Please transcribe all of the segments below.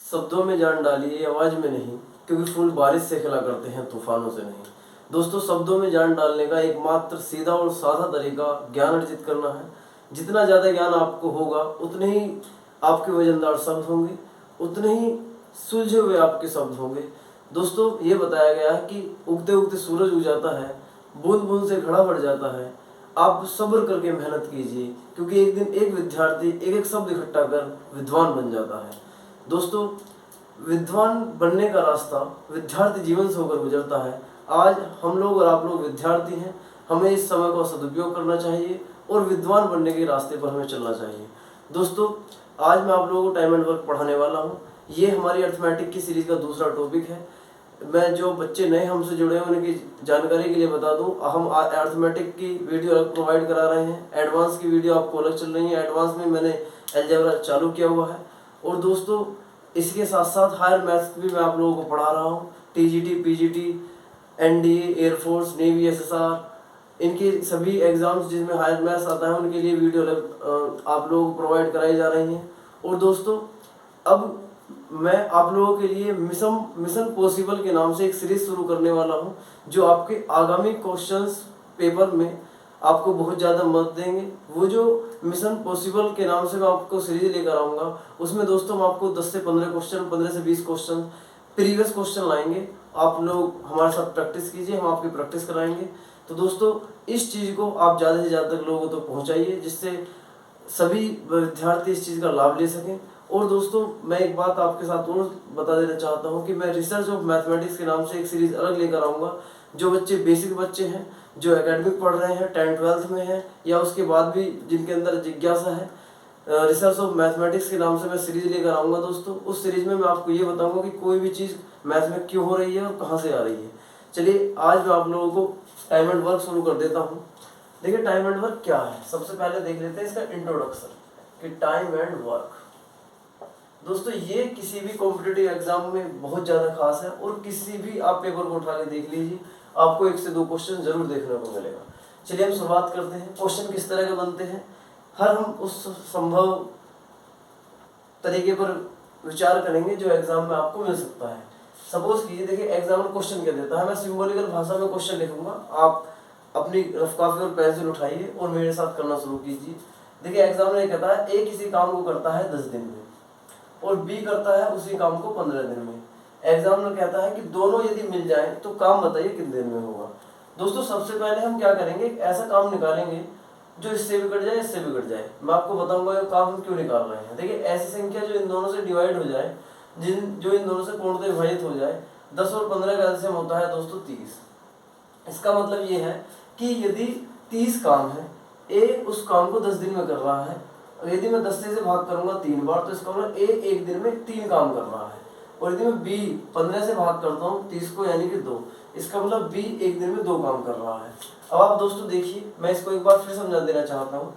शब्दों में जान डालिए आवाज में नहीं, क्योंकि फूल बारिश से खिला करते हैं तूफानों से नहीं। दोस्तों, शब्दों में जान डालने का एकमात्र सीधा और साधा तरीका ज्ञान अर्जित करना है। जितना ज़्यादा ज्ञान आपको होगा उतने ही आपके वजनदार शब्द होंगे, उतने ही सुलझे हुए आपके शब्द होंगे। दोस्तों, ये बताया गया है कि उगते उगते सूरज उग जाता है, बूंद बूंद से घड़ा भर जाता है। आप सब्र करके मेहनत कीजिए, क्योंकि एक दिन एक विद्यार्थी एक एक शब्द इकट्ठा कर विद्वान बन जाता है। दोस्तों, विद्वान बनने का रास्ता विद्यार्थी जीवन से होकर गुजरता है। आज हम लोग और आप लोग विद्यार्थी हैं, हमें इस समय का सदुपयोग करना चाहिए और विद्वान बनने के रास्ते पर हमें चलना चाहिए। दोस्तों, आज मैं आप लोगों को टाइम एंड वर्क पढ़ाने वाला हूँ। ये हमारी अर्थमेटिक की सीरीज का दूसरा टॉपिक है। मैं जो बच्चे नए हमसे जुड़े हैं उनकी जानकारी के लिए बता दूं, हम अर्थमेटिक की वीडियो अलग प्रोवाइड करा रहे हैं, एडवांस की वीडियो आपको अलग चल रही है। एडवांस में मैंने अलजेब्रा चालू किया हुआ है, और दोस्तों इसके साथ साथ हायर मैथ्स भी मैं आप लोगों को पढ़ा रहा हूँ। TGT, PGT, NDA, air force, navy, SSR, इनके सभी एग्जाम्स जिसमें हायर मैथ्स आता है उनके लिए वीडियो अलग आप लोगों को प्रोवाइड कराई जा रही हैं। और दोस्तों, अब मैं आप लोगों के लिए मिशन पॉसिबल के नाम से एक सीरीज शुरू करने वाला हूं, जो आपके आगामी क्वेश्चंस पेपर में आपको बहुत ज़्यादा मदद देंगे। वो जो मिशन पॉसिबल के नाम से मैं आपको सीरीज लेकर आऊँगा, उसमें दोस्तों हम आपको 10 से 15 क्वेश्चन, 15 से 20 क्वेश्चन, प्रीवियस क्वेश्चन लाएंगे। आप लोग हमारे साथ प्रैक्टिस कीजिए, हम आपकी प्रैक्टिस कराएंगे। तो दोस्तों, इस चीज़ को आप ज़्यादा से ज़्यादा लोगों तक पहुँचाइए, जिससे सभी विद्यार्थी इस चीज़ का लाभ ले सकें। और दोस्तों, मैं एक बात आपके साथ और बता देना चाहता हूं कि मैं रिसर्च ऑफ मैथमेटिक्स के नाम से एक सीरीज अलग लेकर आऊँगा। जो बच्चे बेसिक बच्चे हैं, जो एकेडमिक पढ़ रहे हैं, 10th 12th में हैं, या उसके बाद भी जिनके अंदर जिज्ञासा है, रिसर्च ऑफ मैथमेटिक्स के नाम से मैं सीरीज लेकर आऊँगा। दोस्तों, उस सीरीज में मैं आपको ये बताऊँगा कि कोई भी चीज़ मैथ में क्यों हो रही है और कहाँ से आ रही है। चलिए, आज मैं आप लोगों को टाइम एंड वर्क शुरू कर देता हूँ। देखिए, टाइम एंड वर्क क्या है, सबसे पहले देख लेते हैं इसका इंट्रोडक्शन कि टाइम एंड वर्क। दोस्तों, ये किसी भी कॉम्पिटिटिव एग्जाम में बहुत ज़्यादा खास है, और किसी भी आप पेपर को उठा के देख लीजिए, आपको 1 से 2 क्वेश्चन जरूर देखने को मिलेगा। चलिए हम शुरुआत करते हैं। क्वेश्चन किस तरह के बनते हैं, हम उस संभव तरीके पर विचार करेंगे जो एग्जाम में आपको मिल सकता है। सपोज कीजिए, देखिए एग्जामिनर क्वेश्चन क्या देता है, मैं सिंबॉलिकल भाषा में क्वेश्चन लिखूंगा, आप अपनी रफ कॉपी और पेंसिल उठाइए और मेरे साथ करना शुरू कीजिए। देखिए, एग्जामिनर ये कहता है, ए किसी काम को करता है 10 दिन में और बी करता है उसी काम को 15 दिन में। एग्जामिनर कहता है कि दोनों यदि मिल जाए तो काम बताइए कितने दिन में होगा। दोस्तों, सबसे पहले हम क्या करेंगे, एक ऐसा काम निकालेंगे जो इससे भी कट जाए, इससे भी कट जाए। मैं आपको बताऊंगा ये काम हम क्यों निकाल रहे हैं। देखिए, ऐसी संख्या जो इन दोनों से डिवाइड हो जाए, जो इन दोनों से पूर्णतः विभाजित हो जाए। 10 और 15 का एलसीएम होता है दोस्तों 30। इसका मतलब ये है कि यदि 30 काम है, ए उस काम को 10 दिन में कर रहा है, और यदि मैं 10 से भाग करूंगा 3 बार, तो इसका मतलब ए 1 दिन में 3 काम कर रहा है। और यदि मैं बी 15 से भाग करता हूँ 30 को, यानी कि 2, इसका मतलब बी 1 दिन में 2 काम कर रहा है। अब आप दोस्तों देखिए, मैं इसको एक बार फिर समझा देना चाहता हूँ।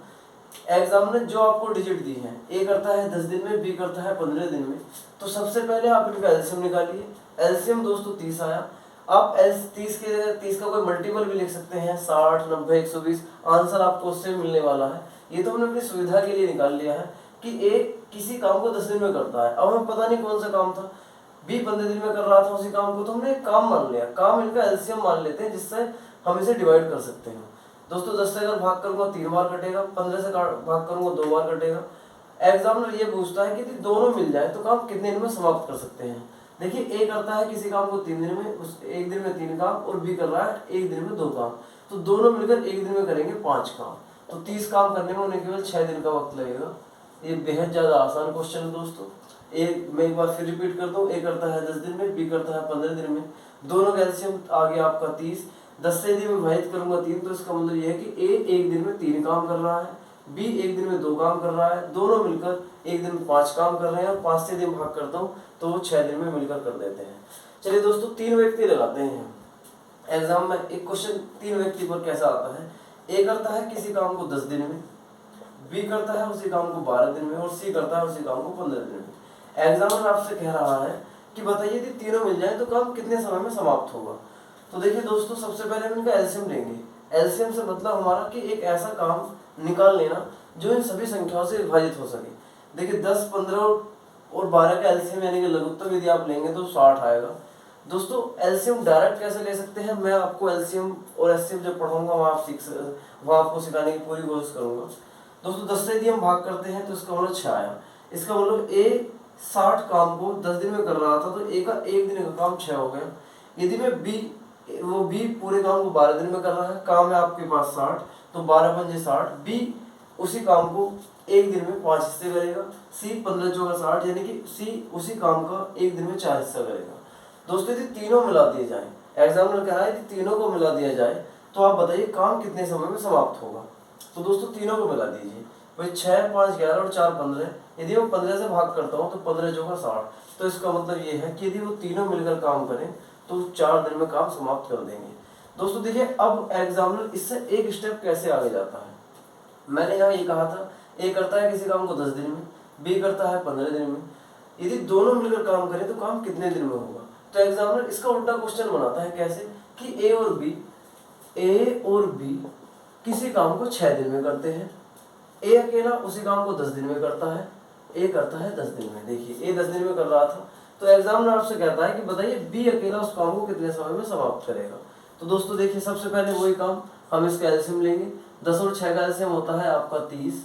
एग्जाम ने जो आपको डिजिट दी है, ए करता है 10 दिन में, बी करता है 15 दिन में, तो सबसे पहले आप इनका एलसीएम निकालिए। एलसीएम दोस्तों 30 आया। आप 30 का कोई मल्टीपल भी लिख सकते हैं, 60, 90, 120, आंसर आपको उससे मिलने वाला है। ये तो हमने अपनी सुविधा के लिए निकाल लिया है कि ए किसी काम को 10 दिन में करता है। अब हमें पता नहीं कौन सा काम था, बी 15 दिन में कर रहा था उसी काम को, तो हमने एक काम मान लिया, काम इनका एलसीएम मान लेते हैं, जिससे हम इसे डिवाइड कर सकते हैं। दोस्तों, 10 से अगर भाग करूंगा 3 बार कटेगा, 15 से भाग करूंगा 2 बार कटेगा। एग्जामिनर ये पूछता है कि यदि दोनों मिल जाए तो काम कितने दिन में समाप्त कर सकते हैं। देखिए, ए करता है किसी काम को 3 दिन में, उस 1 दिन में 3 काम, और बी कर रहा है 1 दिन में 2 काम, तो दोनों मिलकर 1 दिन में करेंगे 5 काम। तो 30 काम करने में उन्हें केवल 6 दिन का वक्त लगेगा। ये बेहद ज़्यादा आसान क्वेश्चन है दोस्तों। मैं एक बार फिर रिपीट कर दूं, ए करता है 10 दिन में, बी करता है 15 दिन में, दोनों का एलसीएम आ गया आपका 30। 10 से यदि मैं विभाजित करूंगा 3, तो इसका मतलब ये है कि ए 1 दिन में 3 काम कर रहा है, बी 1 दिन में 2 काम कर रहा है, दोनों मिलकर 1 दिन में 5 काम कर रहे हैं, और 5 से यदि भाग करता हूँ तो वो 6 दिन में मिलकर कर देते हैं। चलिए दोस्तों, 3 व्यक्ति लगाते हैं एग्जाम में। एक क्वेश्चन 3 व्यक्ति पर कैसा आता है, ए करता है किसी काम को 10 दिन में, बी करता है उसी काम को 12 दिन में, और सी करता है उसी काम को 15 दिन में। एग्जामिनर आपसे कह रहा है कि बताइए यदि तीनों मिल जाए तो काम कितने समय में समाप्त होगा। तो देखिए दोस्तों, सबसे पहले हम इनका एलसीएम लेंगे। एलसीएम से मतलब हमारा कि एक ऐसा काम निकाल लेना जो इन सभी संख्याओं से विभाजित हो सके। देखिए 10, 15 और और 12 का एलसीएम यानी कि लघुत्तम यदि आप लेंगे तो 60 आएगा। दोस्तों एलसीएम डायरेक्ट कैसे ले सकते हैं, मैं आपको एलसीएम और एचसीएफ जब पढ़ाऊंगा वहाँ आपको सिखाने की पूरी कोशिश करूंगा। दोस्तों 10 से यदि हम भाग करते हैं तो इसका मतलब 6 आया। इसका मतलब ए 60 काम को 10 दिन में कर रहा था तो ए का 1 दिन का काम 6 हो गया। यदि मैं बी पूरे काम को 12 दिन में कर रहा है, काम है आपके पास 60, तो 12 पंजे 60, बी उसी काम को 1 दिन में 5 हिस्से करेगा, सी 15 चौका 60 यानी कि सी उसी काम का 1 दिन में 4 हिस्सा करेगा। दोस्तों यदि तीनों मिला दिए जाए, एग्जामिनर कह रहा है कि तीनों को मिला दिया जाए तो आप बताइए काम कितने समय में समाप्त होगा। तो दोस्तों तीनों को मिला दीजिए, भाई 6 5 11 और 4 15, यदि मैं 15 से भाग करता हूँ तो 15 चौका 60, तो इसका मतलब ये है कि यदि वो तीनों मिलकर काम करें तो 4 दिन में काम समाप्त कर देंगे। दोस्तों देखिए अब एग्जामिनर इससे एक स्टेप कैसे आगे जाता है। मैंने यहाँ ये कहा था ए करता है किसी काम को 10 दिन में, बी करता है 15 दिन में, यदि दोनों मिलकर काम करें तो काम कितने दिन में होगा। तो एग्जामिनर इसका उल्टा क्वेश्चन बनाता है, कैसे कि ए और बी किसी काम को 6 दिन में करते हैं, ए अकेला उसी काम को 10 दिन में करता है, ए करता है 10 दिन में। देखिए ए 10 दिन में कर रहा था तो एग्जामिनर आपसे कहता है कि बताइए बी अकेला उस काम को कितने समय में समाप्त करेगा। तो दोस्तों देखिए सबसे पहले वही काम, हम इसका एलसीएम लेंगे। 10 और 6 का एलसीएम होता है आपका 30।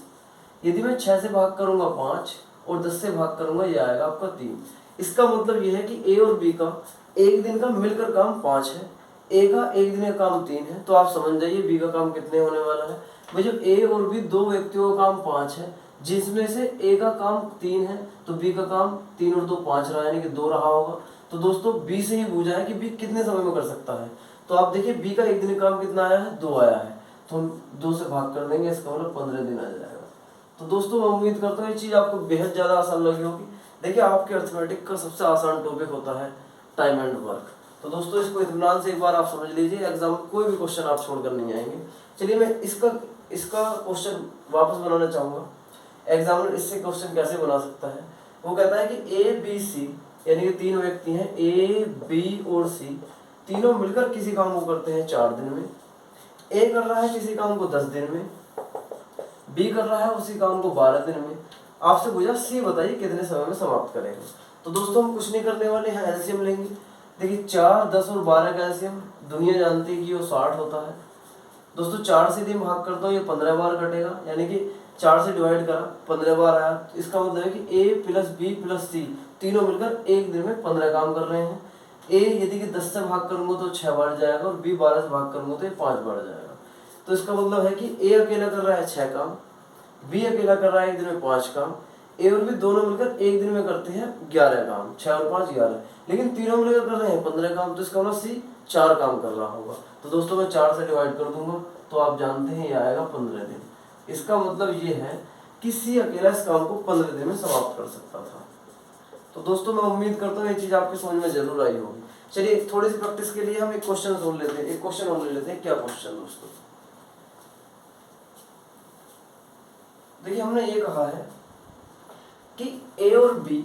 यदि मैं 6 से भाग करूंगा 5 और 10 से भाग करूंगा ये आएगा आपका 3। इसका मतलब ये है कि ए और बी का एक दिन का मिलकर काम 5 है, ए का एक दिन का काम 3 है, तो आप समझ जाइए बी का काम कितने होने वाला है। भाई जब ए और बी दो व्यक्तियों का काम 5 है, जिसमें से ए का काम 3 है तो बी का काम 3 और 2 5 रहा यानी कि 2 रहा होगा। तो दोस्तों बी से ही पूछा है कि बी कितने समय में कर सकता है, तो आप देखिए बी का एक दिन का काम कितना आया है, 2 आया है, तो हम 2 से भाग कर देंगे, इसका मतलब 15 दिन आ जाएगा। तो दोस्तों मैं उम्मीद करता हूँ ये चीज़ आपको बेहद ज़्यादा आसान लगी होगी। देखिए आपके अर्थमेटिक का सबसे आसान टॉपिक होता है टाइम एंड वर्क। तो दोस्तों इसको इत्मीनान से एक बार आप समझ लीजिए, एग्जाम में कोई भी क्वेश्चन आप छोड़कर नहीं आएंगे। चलिए मैं इसका क्वेश्चन वापस बनाना चाहूँगा। एग्जामिनर इससे क्वेश्चन कैसे बना सकता है, वो कहता है कि ए बी सी यानी कि 3 व्यक्ति हैं, ए बी और सी, तीनों मिलकर किसी काम को करते हैं 4 दिन में। ए कर रहा है किसी काम को 10 दिन में, बी कर रहा है उसी काम को 12 दिन में। आपसे पूछा सी बताइए कितने समय में समाप्त करेगा। तो दोस्तों हम कुछ नहीं करने वाले हैं, एलसीएम लेंगे। देखिए 4 10 और 12 का एलसीएम दुनिया जानती है कि वो 60 होता है। दोस्तों 4 से यदि भाग करता हूँ ये 15 बार कटेगा, यानी कि 4 से डिवाइड करा 15 बार आया, तो इसका मतलब है कि ए प्लस बी प्लस सी तीनों मिलकर एक दिन में 15 काम कर रहे हैं। ए यदि कि 10 से भाग करूंगा तो 6 बार जाएगा और बी 12 से भाग करूंगा तो ये 5 बार जाएगा। तो इसका मतलब है कि ए अकेला कर रहा है 6 काम, बी अकेला कर रहा है एक दिन में 5 काम, ए और बी दोनों मिलकर एक दिन में करते हैं 11 काम, 6 और 5 11, लेकिन तीनों मिलकर कर रहे हैं 15 काम, तो इसका मतलब सी 4 काम कर रहा होगा। तो दोस्तों मैं 4 से डिवाइड कर दूंगा तो आप जानते हैं ये आएगा 15 दिन। इसका मतलब ये है कि सी अकेला इस काम को 15 दिन में समाप्त कर सकता था। तो दोस्तों मैं उम्मीद करता हूँ ये चीज आपकी समझ में जरूर आई होगी। चलिए थोड़ी सी प्रैक्टिस के लिए हम एक क्वेश्चन सुन लेते हैं, एक क्वेश्चन और ले लेते हैं। क्या क्वेश्चन दोस्तों, देखिए हमने ये कहा है कि ए और बी,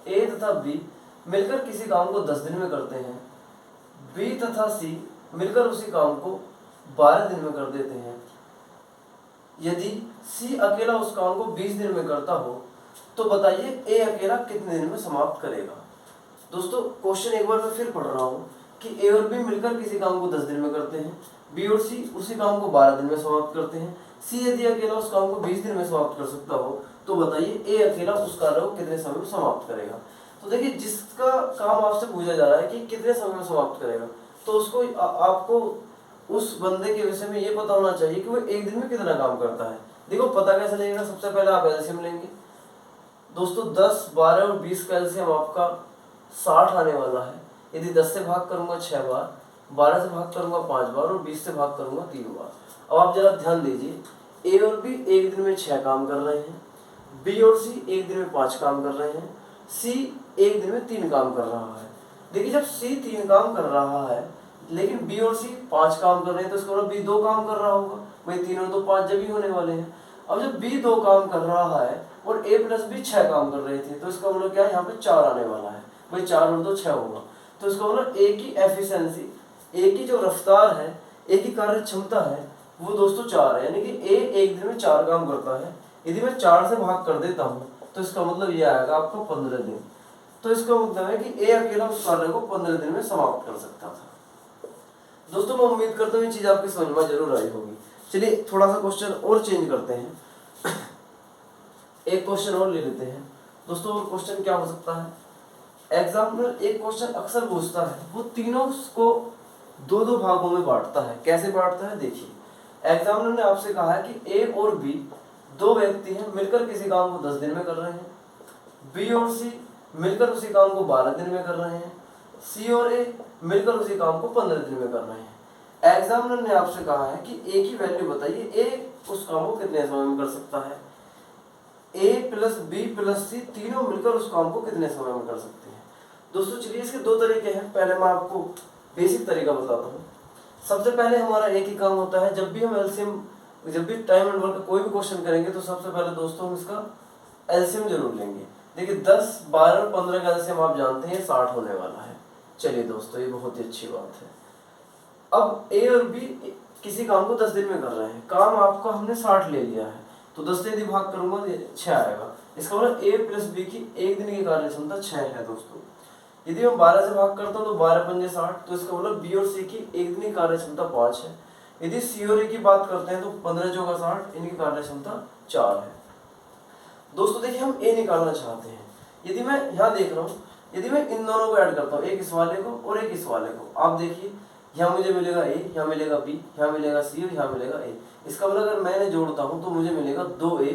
ए तथा बी मिलकर किसी काम को 10 दिन में करते हैं, बी तथा सी मिलकर उसी काम को 12 दिन में कर देते हैं। यदि सी अकेला उस काम को 20 दिन में करता हो तो बताइए ए अकेला कितने दिन में समाप्त करेगा। दोस्तों क्वेश्चन एक बार मैं फिर पढ़ रहा हूँ कि ए और बी मिलकर किसी काम को 10 दिन में करते हैं, बी और सी उसी काम को 12 दिन में समाप्त करते हैं, सी यदि अकेला उस काम को 20 दिन में समाप्त कर सकता हो तो बताइए ए अकेला उस कार्य को कितने समय में समाप्त करेगा। तो देखिए जिसका काम आपसे पूछा जा रहा है कि कितने समय में समाप्त करेगा, तो उसको आपको उस बंदे के विषय में ये पता होना चाहिए कि वो एक दिन में कितना काम करता है। देखो पता कैसे लगेगा, सबसे पहले आप एलसीएम लेंगे। दोस्तों 10 12 और 20 का एलसीएम आपका 60 आने वाला है। यदि 10 से भाग करूंगा 6 बार, 12 से भाग करूंगा 5 बार और 20 से भाग करूंगा 3 बार। अब आप जरा ध्यान दीजिए, ए और बी एक दिन में 6 काम कर रहे हैं, बी और सी एक दिन में 5 काम कर रहे हैं, सी एक दिन में 3 काम कर रहा है। देखिए जब सी 3 काम कर रहा है लेकिन बी और सी 5 काम कर रहे हैं तो इसका मतलब बी 2 काम कर रहा होगा। भाई 3 और 2 5 जब ही होने वाले हैं। अब जब बी 2 काम कर रहा है और ए प्लस बी 6 काम कर रहे थे तो इसका मतलब क्या है, यहाँ पे 4 आने वाला है। भाई 4 और 2 6 होगा, तो इसका मतलब ए की एफिशिएंसी, ए की जो रफ्तार है, ए की कार्य क्षमता है वो दोस्तों 4 है, यानी कि ए एक दिन में 4 काम करता है। यदि मैं 4 से भाग कर देता हूँ तो इसका मतलब ये आएगा आपका 15 दिन। तो इसका मतलब है कि ए अकेला उस कार्य को 15 दिन में समाप्त कर सकता था। दोस्तों मैं उम्मीद करता हूँ ये चीज आपकी समझ में जरूर आई होगी। चलिए थोड़ा सा क्वेश्चन और चेंज करते हैं, एक क्वेश्चन और ले लेते हैं। दोस्तों क्वेश्चन क्या हो सकता है, एग्जामिनर एक क्वेश्चन अक्सर पूछता है, वो तीनों को दो दो भागों में बांटता है। कैसे बांटता है देखिए, एग्जामिनर ने आपसे कहा है कि ए और बी दो व्यक्ति हैं, मिलकर किसी काम को 10 दिन में कर रहे हैं। बी और सी मिलकर उसी काम को 12 दिन में कर रहे हैं। सी और ए मिलकर उसी काम को 15 दिन में कर रहे हैं। एग्जामिनर ने आपसे कहा है कि ए की वैल्यू बताइए, ए उस काम को कितने समय में कर सकता है। ए प्लस बी प्लस सी तीनों मिलकर उस काम को कितने समय में कर सकते हैं। दोस्तों चलिए इसके दो तरीके हैं, पहले मैं आपको बेसिक तरीका बताता हूँ। सबसे पहले हमारा एक ही काम होता है, जब भी हम एलसीएम, जब भी टाइम एंड वर्क का कोई भी क्वेश्चन करेंगे तो सबसे पहले दोस्तों हम इसका एलसीएम जरूर लेंगे। देखिए 10, 12 और 15 का एलसीएम आप जानते हैं 60 होने वाला है। चलिए दोस्तों ये बहुत ही अच्छी बात है। अब ए और बी किसी काम को 10 दिन में कर रहे हैं, काम आपका हमने 60 ले लिया है, तो 10 से यदि भाग करूंगा 6 आएगा। इसका मतलब ए प्लस बी की एक दिन की कार्य क्षमता 6 है दोस्तों। यदि मैं 12 से भाग करता हूँ तो 12 पंजे 60, तो इसका मतलब बी और सी की एक दिन की कार्य क्षमता 5 है। यदि सी और ए की बात करते हैं तो 15 चौका 60, इनकी कार्य क्षमता 4 है। दोस्तों देखिए हम ए निकालना चाहते हैं। यदि मैं यहाँ देख रहा हूँ, यदि मैं इन दोनों को ऐड करता हूँ, एक इस वाले को और एक इस वाले को, आप देखिए यहाँ मुझे मिलेगा ए, यहाँ मिलेगा बी, यहाँ मिलेगा सी और यहाँ मिलेगा ए। इसका मतलब अगर मैंने जोड़ता हूँ तो मुझे मिलेगा 2a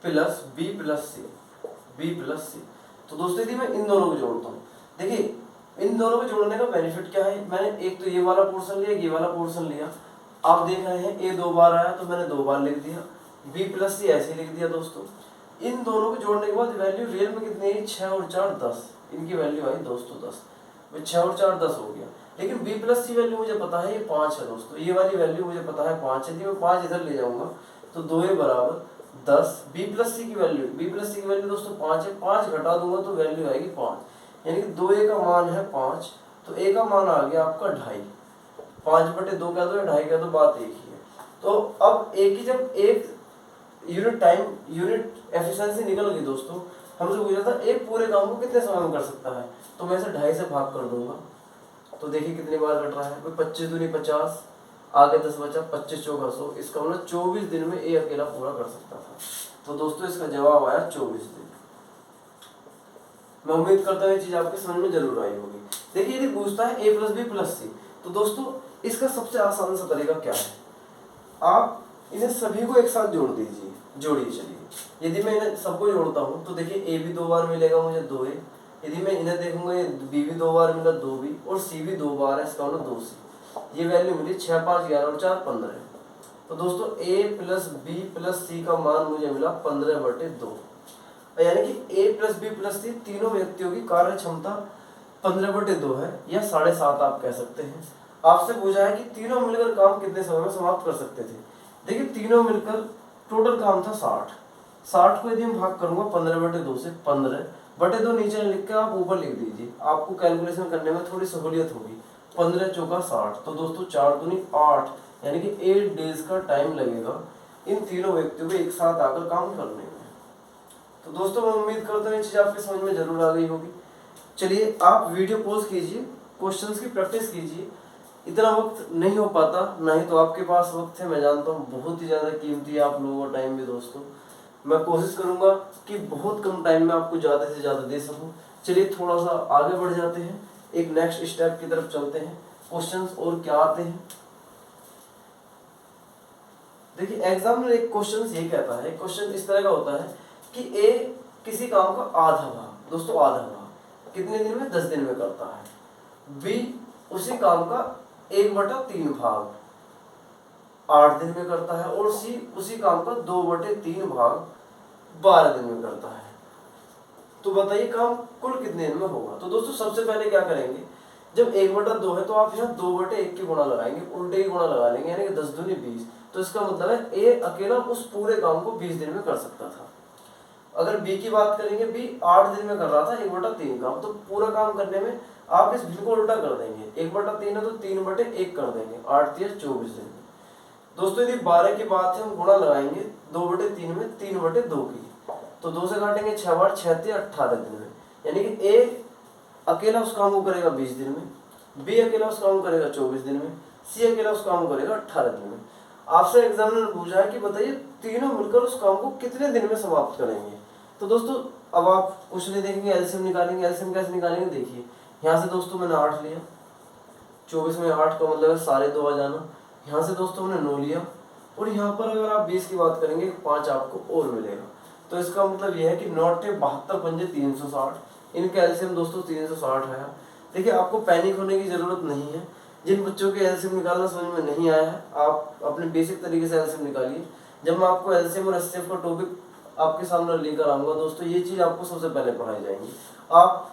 प्लस बी प्लस सी, बी प्लस सी। तो दोस्तों यदि मैं इन दोनों को जोड़ता हूँ, देखिए इन दोनों को जोड़ने का बेनिफिट क्या है, मैंने एक तो ये वाला पोर्शन लिया, ये वाला पोर्शन लिया। आप देख रहे हैं ए 2 बार आया तो मैंने 2 बार लिख दिया, बी प्लस सी ऐसे लिख दिया। दोस्तों इन दोनों को जोड़ने के बाद वैल्यू रियल में कितनी है, 6 और 4 10, इनकी वैल्यू आई दोस्तों 10। 6 और 4 10 हो गया। लेकिन b प्लस सी वैल्यू मुझे पता है ये 5 है दोस्तों, ये वाली वैल्यू मुझे पता है 5 है। यदि मैं 5 इधर ले जाऊंगा तो 2a बराबर 10। b प्लस सी की वैल्यू दोस्तों 5 है, 5 घटा दूंगा तो वैल्यू आएगी 5, यानी कि 2a का मान है 5, तो a का मान आ गया आपका 2.5। 5/2 कह दो या 2.5 कह दो, बात एक ही है। तो अब a की जब एक यूनिट टाइम, यूनिट एफिशिएंसी निकल गई दोस्तों, हमसे पूछा था एक पूरे काम को कितने समय में कर सकता है, तो मैं इसे 2.5 से भाग कर दूंगा। तो देखिए कितनी बार कट रहा है, 25 दूनी 50, आगे 10 बचा, 25 चौका 100, इसका मतलब 24 दिन में ए अकेला पूरा कर सकता था। तो दोस्तों इसका जवाब आया 24 दिन। मैं उम्मीद करता हूँ ये चीज आपके समझ में जरूर आई होगी। देखिए यदि पूछता है ए प्लस बी प्लस सी, तो दोस्तों इसका सबसे आसान सा तरीका क्या है, आप इन्हें सभी को एक साथ जोड़ दीजिए, जोड़िए। चलिए यदि मैं इन्हें सबको जोड़ता हूँ तो देखिए ए भी 2 बार मिलेगा मुझे 2a, यदि मैं इन्हें देखूंगा ये बी भी 2 बार मिला 2b, और सी भी 2 बार है, इसका मतलब 2c। ये वैल्यू मिली 6, 5, 11 और 4 15। तो दोस्तों a प्लस बी प्लस सी का मान मुझे मिला 15/2, यानी कि a प्लस बी प्लस सी तीनों व्यक्तियों की कार्य क्षमता 15/2 है, या 7.5 आप कह सकते हैं। आपसे पूछा है कि तीनों मिलकर काम कितने समय में समाप्त कर सकते थे। देखिए तीनों मिलकर टोटल काम था 60 को यदि हम भाग करूंगा 15/2 से, 15/2 नीचे लिख के आप ऊपर लिख दीजिए, आपको कैलकुलेशन करने में थोड़ी सहूलियत होगी। 15 चौका 60, तो दोस्तों 4 दूनी 8, यानी कि 8 डेज का टाइम लगेगा इन तीनों व्यक्तियों को एक साथ आकर काम करने में। तो दोस्तों मैं उम्मीद करता हूँ ये चीज आपकी समझ में जरूर आ गई होगी। चलिए आप वीडियो पॉज कीजिए, क्वेश्चंस की प्रैक्टिस कीजिए। इतना वक्त नहीं हो पाता, ना ही तो आपके पास वक्त है, मैं जानता हूँ बहुत ही ज़्यादा कीमती है आप लोगों का टाइम भी दोस्तों। मैं कोशिश करूँगा कि बहुत कम टाइम में आपको ज़्यादा से ज़्यादा दे सकूँ। चलिए थोड़ा सा आगे बढ़ जाते हैं, एक नेक्स्ट स्टेप की तरफ चलते हैं। क्वेश्चंस और क्या आते हैं, देखिए एग्जाम में एक क्वेश्चन ये कहता है, क्वेश्चन इस तरह का होता है कि ए किसी काम का आधा भाग, दोस्तों आधा भाग कितने दिन में, 10 दिन में करता है। बी उसी काम का 1/3 भाग 8 दिन में करता है, और सी उसी काम का 2/3 भाग 12 दिन में करता है। तो बताइए काम कुल कितने दिन में होगा। तो दोस्तों सबसे पहले क्या करेंगे, जब 1/2 है तो आप यहाँ 2/1 की गुणा लगाएंगे, उल्टे की गुणा लगा लेंगे, यानी कि 10 दूनी 20। तो इसका मतलब है ए अकेला उस पूरे काम को 20 दिन में कर सकता था। अगर बी की बात करेंगे, बी 8 दिन में कर रहा था 1/3 काम, तो पूरा काम करने में आप इस बिल्कुल उल्टा कर देंगे, 1/3 है तो 3/1 कर देंगे, 8 या 24 दिन में। दोस्तों यदि 12 की बात है, हम गुणा लगाएंगे 2/3 में 3/2 की, तो 2 से काटेंगे 6 बार, 6 × 18 दिन में। यानी कि ए अकेला उस काम को करेगा 20 दिन में, बी अकेला उस काम को करेगा 24 दिन में, सी अकेला उस काम को करेगा 18 दिन में। आपसे एग्जामिनर ने पूछा है कि बताइए तीनों मिलकर उस काम को कितने दिन में समाप्त करेंगे। तो दोस्तों अब आप कुछ नहीं देखेंगे, एलसीएम निकालेंगे। एलसीएम कैसे निकालेंगे, देखिए यहाँ से दोस्तों मैंने 8 लिया, 24 में 8 का मतलब है साढ़े 2 आ जाना। यहाँ से दोस्तों मैंने 9 लिया, और यहाँ पर अगर आप 20 की बात करेंगे 5 आपको और मिलेगा। तो इसका मतलब यह है कि 9 × 72 पंजे 360, इनका एलसीएम दोस्तों 360 है। देखिए आपको पैनिक होने की जरूरत नहीं है। जिन बच्चों के एलसीएम निकालना समझ में नहीं आया है, आप अपने बेसिक तरीके से एलसीएम निकालिए। जब मैं आपको एलसीएम और एचसीएफ का टॉपिक आपके सामने लेकर आऊंगा दोस्तों, ये चीज़ आपको सबसे पहले पढ़ाई जाएंगी। आप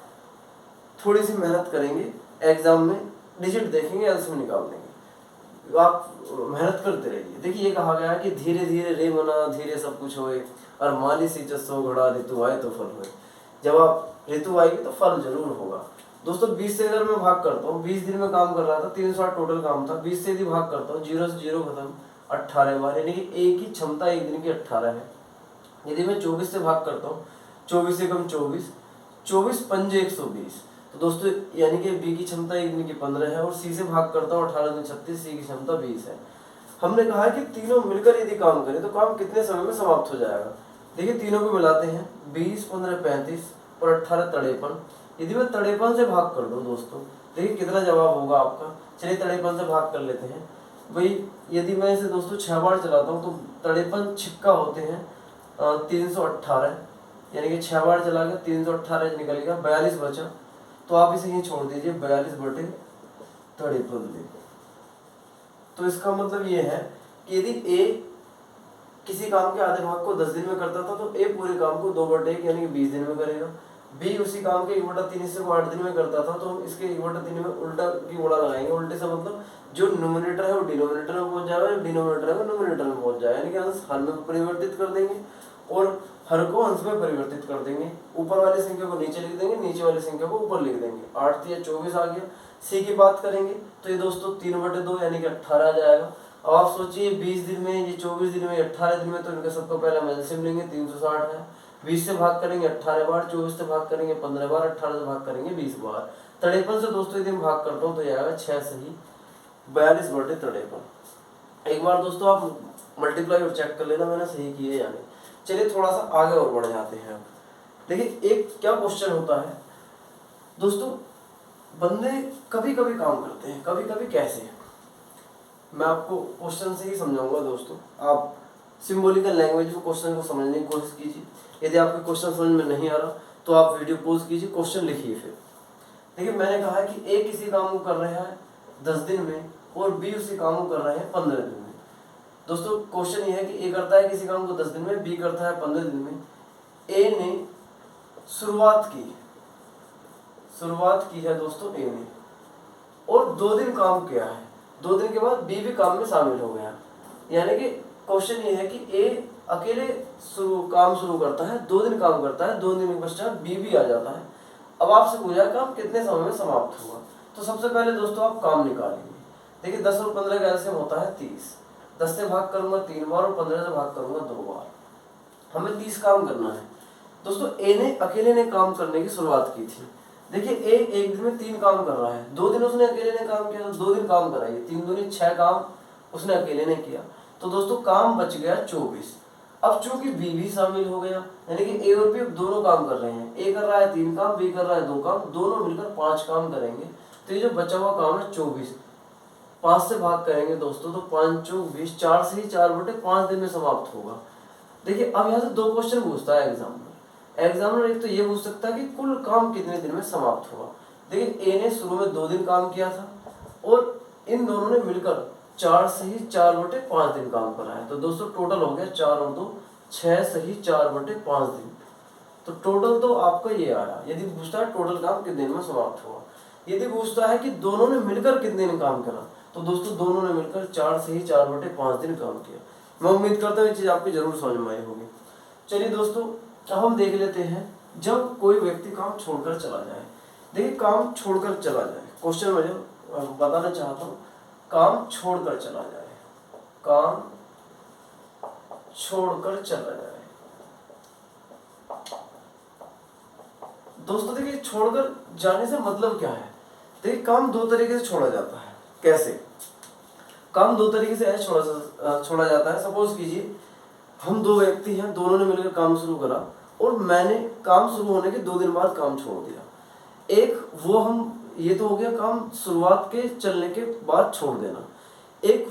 थोड़ी सी मेहनत करेंगे, एग्जाम में डिजिट देखेंगे, एलसीएम निकाल देंगे। आप मेहनत करते रहिए। देखिए ये कहा गया है कि धीरे धीरे रे मना धीरे सब कुछ होए, और माली सी चस्सो घड़ा ऋतु आए तो फल होए। जब आप ऋतु आएगी तो फल जरूर होगा। दोस्तों 20 से अगर मैं भाग करता हूँ, 20 दिन में काम कर रहा था, 360 टोटल काम था, 20 से यदि भाग करता हूँ, 0 से 0 खत्म, 18 बार, यानी कि एक ही क्षमता एक दिन की 18 है। यदि मैं 24 से भाग करता हूँ, 24 से कम 24, 24 पंजे 120। तो दोस्तों यानी कि बी की क्षमता एक दिन की 15 है, और सी से भाग करता हूँ 18 × 36, सी की क्षमता 20 है। हमने कहा है कि तीनों मिलकर यदि काम करें तो काम कितने समय में समाप्त हो जाएगा। देखिए तीनों को मिलाते हैं, 20, 15, 35 और 18 53। यदि मैं 53 से भाग कर दूं दोस्तों, देखिए कितना जवाब होगा आपका। चलिए 53 से भाग कर लेते हैं भाई। यदि मैं इसे दोस्तों 6 बार चलाता हूँ तो 53 छिक्का होते हैं 318, यानी कि 6 बार चला गया 318 निकल गया, 42 बचा। तो आप इसे यहीं छोड़ दीजिए, 42/53। तो इसका मतलब ये है कि यदि ए किसी काम के आधे भाग को 10 दिन में करता था, तो ए पूरे काम को 2/1 यानी कि 20 दिन में करेगा। बी उसी काम के 1/3 हिस्से को 8 दिन में करता था, तो हम इसके 1/3 में उल्टा की गुणा लगाएंगे। उल्टे से मतलब जो न्यूमरेटर है वो डिनोमिनेटर में पहुंच जाएगा, जो डिनोमिनेटर है वो न्यूमरेटर में पहुंच जाएगा, यानी कि अंश हर में परिवर्तित कर देंगे और हर को अंश में परिवर्तित कर देंगे। ऊपर वाली संख्या को नीचे लिख देंगे, नीचे वाली संख्या को ऊपर लिख देंगे। 8 या 24 आ गया। सी की बात करेंगे तो ये दोस्तों 3/2 यानी कि 18 आ जाएगा। अब आप सोचिए 20 दिन में, ये 24 दिन में, 18 दिन में, तो इनका सबको पहले हम एलसीएम लेंगे, 360 है। 20 से भाग करेंगे 18 बार, 24 से भाग करेंगे 15 बार, 18 से भाग करेंगे 20 बार। 53 से दोस्तों यदि मैं भाग करता हूँ तो ये आएगा 6 सही 42/53। एक बार दोस्तों आप मल्टीप्लाई और चेक कर लेना मैंने सही किए या नहीं। चलिए थोड़ा सा आगे और बढ़ जाते हैं। देखिए एक क्या क्वेश्चन होता है दोस्तों, बंदे कभी कभी काम करते हैं, कभी कभी कैसे। मैं आपको क्वेश्चन से ही समझाऊंगा दोस्तों। आप सिंबॉलिकल लैंग्वेज में क्वेश्चन को समझने की कोशिश कीजिए। यदि आपके क्वेश्चन समझ में नहीं आ रहा तो आप वीडियो पॉज कीजिए, क्वेश्चन लिखिए। फिर देखिए मैंने कहा है कि ए किसी काम को कर रहा है 10 दिन में और बी उसी काम को कर रहे हैं 15 दिन में। दोस्तों क्वेश्चन ये है कि ए करता है किसी काम को 10 दिन में, बी करता है 15 दिन में। ए ने शुरुआत की है दोस्तों ए ने, और 2 दिन काम किया है। 2 दिन के बाद बी भी काम में शामिल हो गया। यानी कि क्वेश्चन ये है कि ए अकेले काम शुरू करता है, 2 दिन काम करता है, 2 दिन के पश्चात बी भी आ जाता है। अब आपसे पूछा काम कितने समय में समाप्त हुआ। तो सबसे पहले दोस्तों आप काम निकालेंगे। देखिए 10 और 15 का एलसीएम होता है 30। 10 से भाग करूंगा 3 बार और 15 से भाग करूंगा 2 बार। हमें 30 काम करना है। दोस्तों ए ने अकेले ने काम करने की शुरुआत की थी। देखिए ए एक दिन में 3 काम कर रहा है, 2 दिन उसने अकेले ने काम किया, 2 दिन काम कराइए, 3 दूनी 6 काम उसने अकेले ने किया। तो दोस्तों काम बच गया 24। अब चूंकि बी भी शामिल हो गया, यानी कि ए और बी अब दोनों काम कर रहे हैं। ए कर रहा है 3 काम, बी कर रहा है 2 काम, दोनों मिलकर 5 काम करेंगे। तो ये जो बचा हुआ काम है 24, 5 से भाग करेंगे दोस्तों तो 5 चौक 20, 4 से ही 4/5 दिन में समाप्त होगा। देखिए अब यहाँ से 2 क्वेश्चन पूछता है एग्जामिनर। एक तो ये पूछ सकता है कि कुल काम कितने दिन में समाप्त हुआ। देखिए ए ने शुरू में 2 दिन काम किया था और इन दोनों ने मिलकर 4 से ही 4/5 दिन काम करा है। तो दोस्तों टोटल हो गया 4 और 2 6 से ही 4/5 दिन। तो टोटल तो आपका ये आया। यदि पूछता है टोटल काम कितने दिन में समाप्त हुआ, यदि पूछता है कि दोनों ने मिलकर कितने दिन काम करा, तो दोस्तों दोनों ने मिलकर 4 से ही 4/5 दिन काम किया। मैं उम्मीद करता हूँ ये चीज़ आपकी जरूर समझ में आई होगी। चलिए दोस्तों अब हम देख लेते हैं जब कोई व्यक्ति काम छोड़कर चला जाए। देखिए काम छोड़कर चला जाए, क्वेश्चन में जो बताना चाहता हूँ, काम छोड़कर चला जाए, काम छोड़कर चला जाए। दोस्तों देखिए, छोड़कर जाने से मतलब क्या है? देखिए, काम दो तरीके से छोड़ा जाता है। कैसे? काम दो तरीके से ऐसे छोड़ा जाता है। सपोज कीजिए हम दो व्यक्ति हैं, दोनों ने मिलकर काम शुरू करा और मैंने काम शुरू होने के 2 दिन बाद काम छोड़ दिया। एक वो हम, ये तो हो गया काम शुरुआत के चलने के बाद छोड़ देना। एक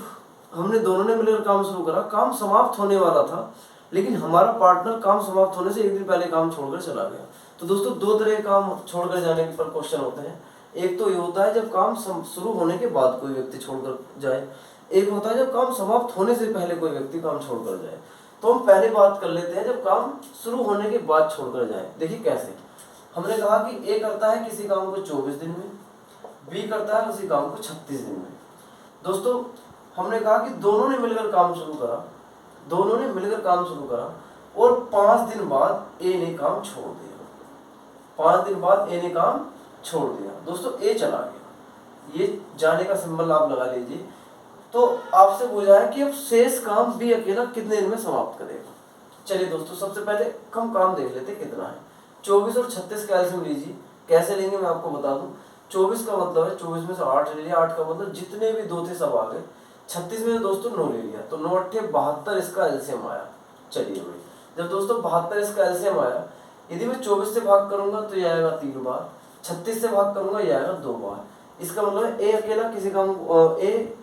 हमने दोनों ने मिलकर काम शुरू करा, काम समाप्त होने वाला था लेकिन हमारा पार्टनर काम समाप्त होने से 1 दिन पहले काम छोड़कर चला गया। तो दोस्तों, 2 तरह के काम छोड़कर जाने के पर क्वेश्चन होते हैं। एक तो ये होता है जब काम शुरू होने के बाद कोई व्यक्ति छोड़कर जाए, एक होता है जब काम समाप्त होने से पहले कोई व्यक्ति काम छोड़कर जाए। तो हम पहले बात कर लेते हैं जब काम शुरू होने के बाद छोड़कर जाए। देखिए कैसे, हमने कहा कि ए करता है किसी काम को 24 दिन में, बी करता है उसी काम को 36 दिन में। दोस्तों, हमने कहा कि दोनों ने मिलकर काम शुरू करा, दोनों ने मिलकर काम शुरू करा और 5 दिन बाद ए ने काम छोड़ दिया। 5 दिन बाद ए ने काम छोड़ दिया। दोस्तों, ए चला गया, ये जाने का सिंबल आप लगा लीजिए। तो आपसे पूछा है कि अब शेष काम बी अकेला कितने दिन में समाप्त करेगा। चलिए दोस्तों, सबसे पहले कम काम देख लेते कितना है। 24 और 36 का एलसीएम लीजिए। कैसे लेंगे मैं आपको बता दूं। 24 का मतलब है 24 में से 8 ले लिया, 8 का मतलब जितने भी 2 थे सब आ गए। 36 में से दोस्तों 9 ले लिया, तो 9 8 72 इसका एलसीएम आया। चलिए भाई, जब दोस्तों 72 इसका एलसीएम आया, यदि मैं 24 से भाग करूंगा तो ये आएगा 3 बार, 36 से भाग करूंगा ये आएगा 2 बार। इसका मतलब है ए अकेला किसी काम, ए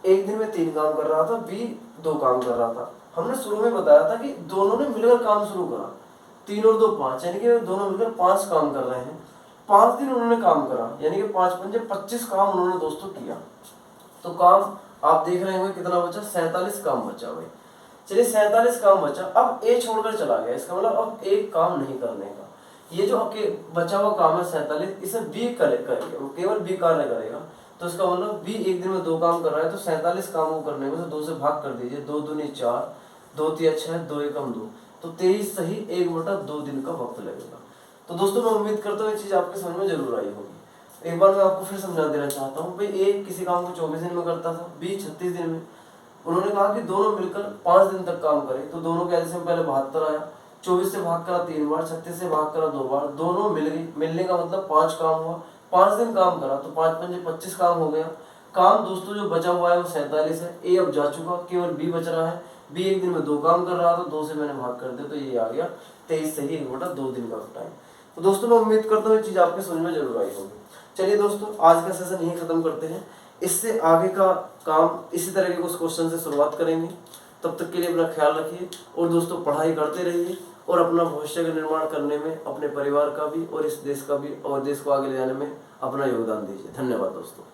1 दिन में 3 काम कर रहा था, बी 2 काम कर रहा था। हमने शुरू में बताया था कि दोनों ने मिलकर काम शुरू करा, 3 और 2 5, यानी कि दोनों मिलकर 5 काम कर रहे हैं। 5 दिन उन्होंने काम करा, यानी कि 5 पंजे 25 काम उन्होंने दोस्तों किया। तो काम आप देख रहे होंगे कितना बचा, 47 काम बचा भाई। चलिए 47 काम बचा, अब ए छोड़कर चला गया, इसका मतलब अब एक काम नहीं करने का। ये जो बचा हुआ काम है 47, इसे बी करेगा, केवल बी कार्य करेगा। तो इसका मतलब बी 1 दिन में 2 काम कर रहा है, तो 47 काम को करने में से 2 से भाग कर दीजिए। 2 दूनी 4, 2 तिया 6, 2 एकम 2, तो 23 सही 1/2 दिन का वक्त लगेगा। तो दोस्तों, मैं उम्मीद करता हूँ ये चीज़ आपके समझ में जरूर आई होगी। एक बार मैं आपको फिर समझा देना चाहता हूँ भाई, ए किसी काम को 24 दिन में करता था, बी 36 दिन में। उन्होंने कहा कि दोनों मिलकर 5 दिन तक काम करें, तो दोनों के एलसीएम पहले 72 आया। 24 से भाग करा 3 बार, 36 से भाग करा 2 बार, दोनों मिल गई। मिलने का मतलब 5 काम हुआ, 5 दिन काम करा तो 5 पंजे 25 काम हो गया। काम दोस्तों जो बचा हुआ है वो 47 है। ए अब जा चुका, केवल बी बच रहा है। बी 1 दिन में 2 काम कर रहा था, 2 से मैंने भाग कर दिया तो ये आ गया 23 सही 1/2 दिन का टाइम। तो दोस्तों, मैं उम्मीद करता हूँ ये चीज़ आपके समझ में जरूर आई होगी। चलिए दोस्तों, आज का सेशन यही खत्म करते हैं। इससे आगे का काम इसी तरह के कुछ क्वेश्चन से शुरुआत करेंगे। तब तक के लिए अपना ख्याल रखिए और दोस्तों पढ़ाई करते रहिए और अपना भविष्य का निर्माण करने में अपने परिवार का भी और इस देश का भी और देश को आगे ले जाने में अपना योगदान दीजिए। धन्यवाद दोस्तों।